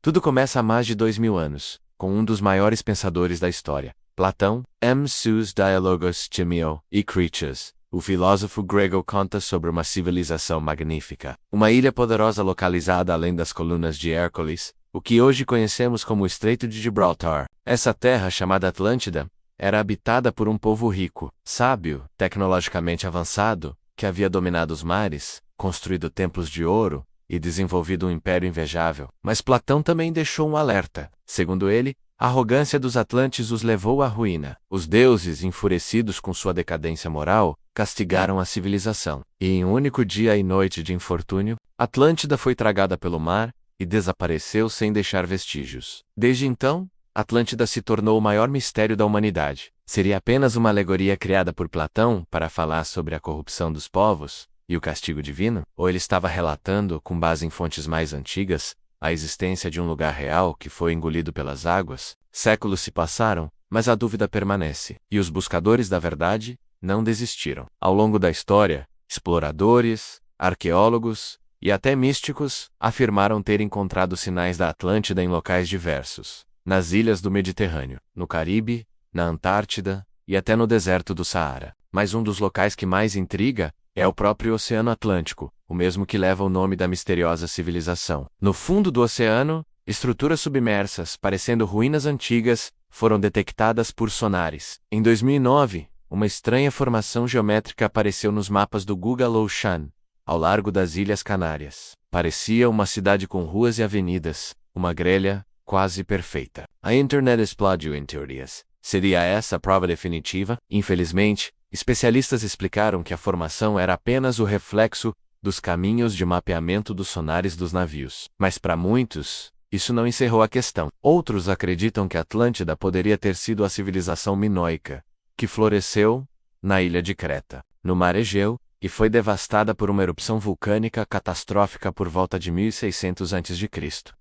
Tudo começa há mais de 2000 anos, com um dos maiores pensadores da história, Platão, Sus Dialogos Timeo e Critias. O filósofo grego conta sobre uma civilização magnífica, uma ilha poderosa localizada além das colunas de Hércules, o que hoje conhecemos como o Estreito de Gibraltar. Essa terra, chamada Atlântida, era habitada por um povo rico, sábio, tecnologicamente avançado, que havia dominado os mares, construído templos de ouro e desenvolvido um império invejável. Mas Platão também deixou um alerta. Segundo ele, a arrogância dos atlantes os levou à ruína. Os deuses, enfurecidos com sua decadência moral, castigaram a civilização. E em um único dia e noite de infortúnio, Atlântida foi tragada pelo mar e desapareceu sem deixar vestígios. Desde então, Atlântida se tornou o maior mistério da humanidade. Seria apenas uma alegoria criada por Platão para falar sobre a corrupção dos povos e o castigo divino? Ou ele estava relatando, com base em fontes mais antigas, a existência de um lugar real que foi engolido pelas águas? Séculos se passaram, mas a dúvida permanece, e os buscadores da verdade não desistiram. Ao longo da história, exploradores, arqueólogos e até místicos afirmaram ter encontrado sinais da Atlântida em locais diversos. Nas ilhas do Mediterrâneo, no Caribe, na Antártida e até no deserto do Saara. Mas um dos locais que mais intriga é o próprio Oceano Atlântico, o mesmo que leva o nome da misteriosa civilização. No fundo do oceano, estruturas submersas, parecendo ruínas antigas, foram detectadas por sonares. Em 2009, uma estranha formação geométrica apareceu nos mapas do Google Ocean, ao largo das Ilhas Canárias. Parecia uma cidade com ruas e avenidas, uma grelha quase perfeita. A internet explodiu em teorias. Seria essa a prova definitiva? Infelizmente, especialistas explicaram que a formação era apenas o reflexo dos caminhos de mapeamento dos sonares dos navios. Mas para muitos, isso não encerrou a questão. Outros acreditam que Atlântida poderia ter sido a civilização minoica, que floresceu na ilha de Creta, no Mar Egeu, e foi devastada por uma erupção vulcânica catastrófica por volta de 1600 a.C.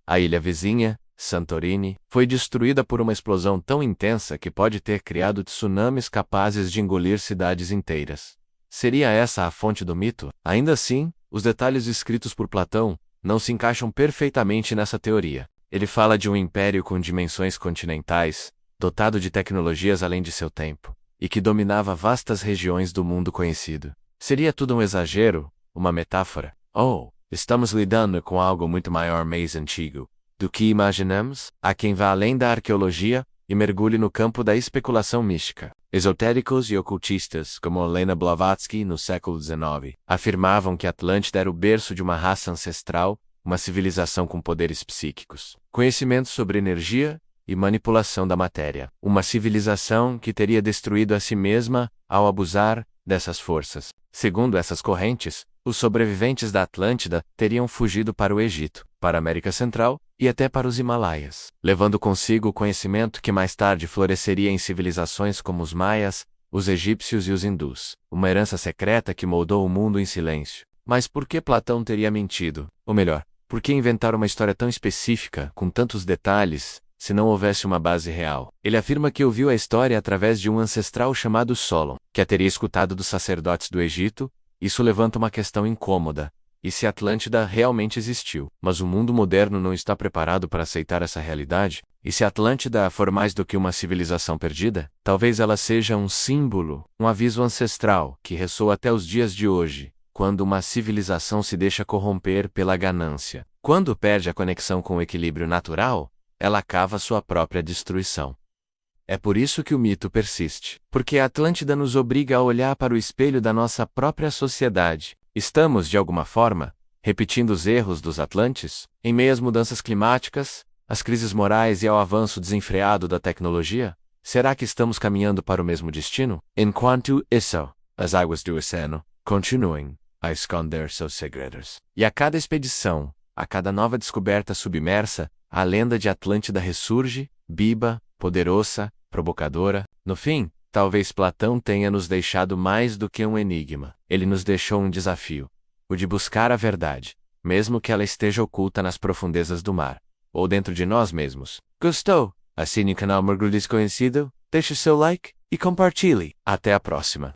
A ilha vizinha, Santorini, foi destruída por uma explosão tão intensa que pode ter criado tsunamis capazes de engolir cidades inteiras. Seria essa a fonte do mito? Ainda assim, os detalhes escritos por Platão não se encaixam perfeitamente nessa teoria. Ele fala de um império com dimensões continentais, dotado de tecnologias além de seu tempo, e que dominava vastas regiões do mundo conhecido. Seria tudo um exagero, uma metáfora? Ou estamos lidando com algo muito maior, mais antigo do que imaginamos? Há quem vá além da arqueologia e mergulhe no campo da especulação mística. Esotéricos e ocultistas, como Helena Blavatsky no século XIX, afirmavam que Atlântida era o berço de uma raça ancestral, uma civilização com poderes psíquicos, conhecimento sobre energia e manipulação da matéria. Uma civilização que teria destruído a si mesma ao abusar dessas forças. Segundo essas correntes, os sobreviventes da Atlântida teriam fugido para o Egito, para a América Central e até para os Himalaias, levando consigo o conhecimento que mais tarde floresceria em civilizações como os maias, os egípcios e os hindus. Uma herança secreta que moldou o mundo em silêncio. Mas por que Platão teria mentido? Ou melhor, por que inventar uma história tão específica, com tantos detalhes, se não houvesse uma base real? Ele afirma que ouviu a história através de um ancestral chamado Solon, que a teria escutado dos sacerdotes do Egito. Isso levanta uma questão incômoda. E se Atlântida realmente existiu? Mas o mundo moderno não está preparado para aceitar essa realidade? E se Atlântida for mais do que uma civilização perdida? Talvez ela seja um símbolo, um aviso ancestral, que ressoa até os dias de hoje, quando uma civilização se deixa corromper pela ganância. Quando perde a conexão com o equilíbrio natural, ela cava sua própria destruição. É por isso que o mito persiste. Porque a Atlântida nos obriga a olhar para o espelho da nossa própria sociedade. Estamos, de alguma forma, repetindo os erros dos Atlantes? Em meio às mudanças climáticas, às crises morais e ao avanço desenfreado da tecnologia? Será que estamos caminhando para o mesmo destino? Enquanto isso, as águas do oceano continuem a esconder seus segredos. E a cada expedição, a cada nova descoberta submersa, a lenda de Atlântida ressurge, viva, poderosa, provocadora. No fim, talvez Platão tenha nos deixado mais do que um enigma. Ele nos deixou um desafio, o de buscar a verdade, mesmo que ela esteja oculta nas profundezas do mar, ou dentro de nós mesmos. Gostou? Assine o canal Mergulho Desconhecido, deixe seu like e compartilhe. Até a próxima.